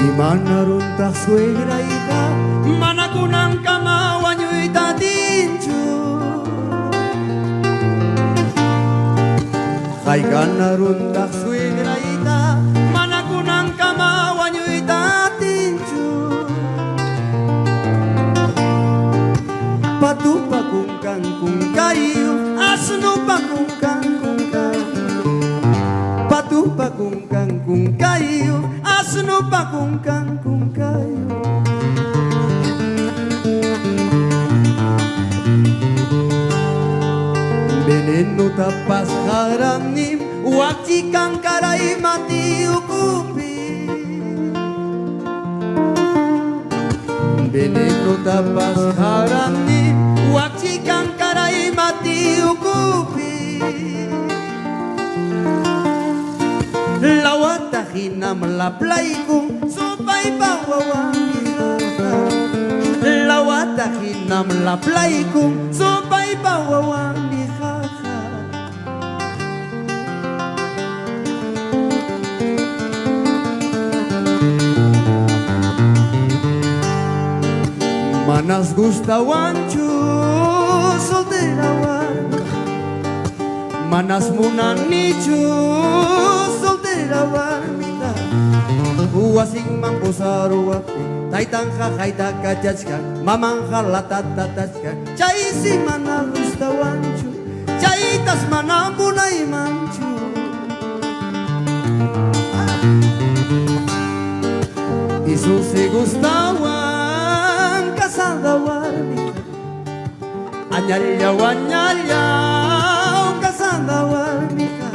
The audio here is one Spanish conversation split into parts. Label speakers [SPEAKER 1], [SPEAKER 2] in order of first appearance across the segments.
[SPEAKER 1] Imanarunta suegraita manakunan kamawanyuita tinchu Kaiganarunta suegraita manakunan kamawanyuita tinchu Patupa kung kayo asno pa kung kayo Patupa kung kayo asno pa kung kayo Veneno tapas haranim wakikang karay mati ukupi Veneno tapas haranim wakikang karay mati ukupi Lawata hinam laplay kong supay pawawang Lawata hinam laplay kong supay pawawang Manas gustawanchu solterawan Manas munanichu solterawan mita Uwasing mampusaru wapi Taitangka kaita kajajka Mamangka latatatachka Chay si mana gustawanchu Chay tas mana munay manchu Isu si gustawan kasada warmika Anyalyaw kasada warmika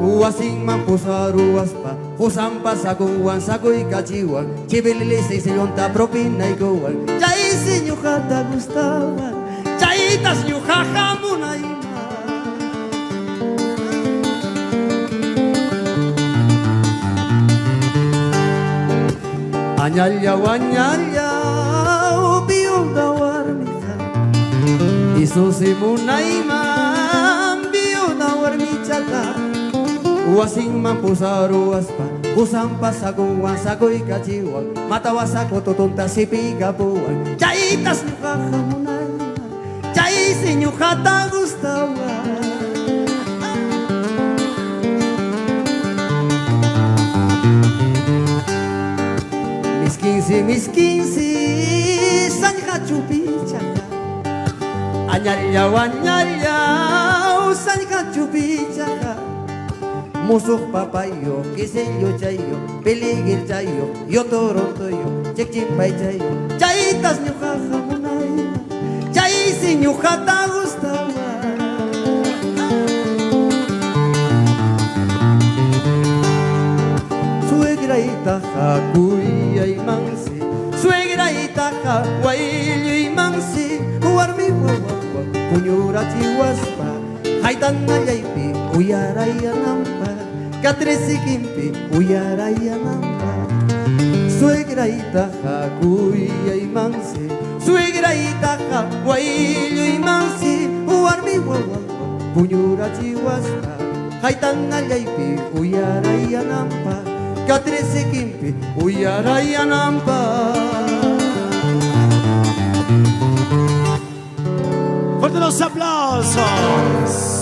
[SPEAKER 1] Uwasing mampusaruwas pa Kusampas aguwan sagoy kajiwan Chibililisay silonta propina iguwan Chay sinyo kada gustawan Chay tas nyo kakamunay Anyalyaw biyuda warmika Isusi munay man biyuda warmichaka Uwasing mampusaruwas pa Kusampas aguwan sagoy kajiwan Matawas ako tutunta si pigabuwan Chaitas nyo kakamunay Chay sinyo kata gustawan Miskinsi Sanya chupichaka Anyalyaw Sanya chupichaka Musuh papayo, kiselyo chayo, peligir chayo, yo torontoyo, chekchimpay chayo, chayitas nyo kakamunay, chayisi nyo kata gustawa. Suegra itaja kuyay mangsi, suegra itaja wailyoy mangsi, warmi wawawa, punyura chihuaspa, haitan nayaypi, uyaraya nampa. Katresi kimpi uyaraya nampa Suegra itaja kuyay mansi Suegra itaja wailyo mansi Warmi wawawa punyura chihuaspa Haitan nayaypi uyaraya nampa Katresi kimpi uyaraya nampa
[SPEAKER 2] Fuerte los aplausos.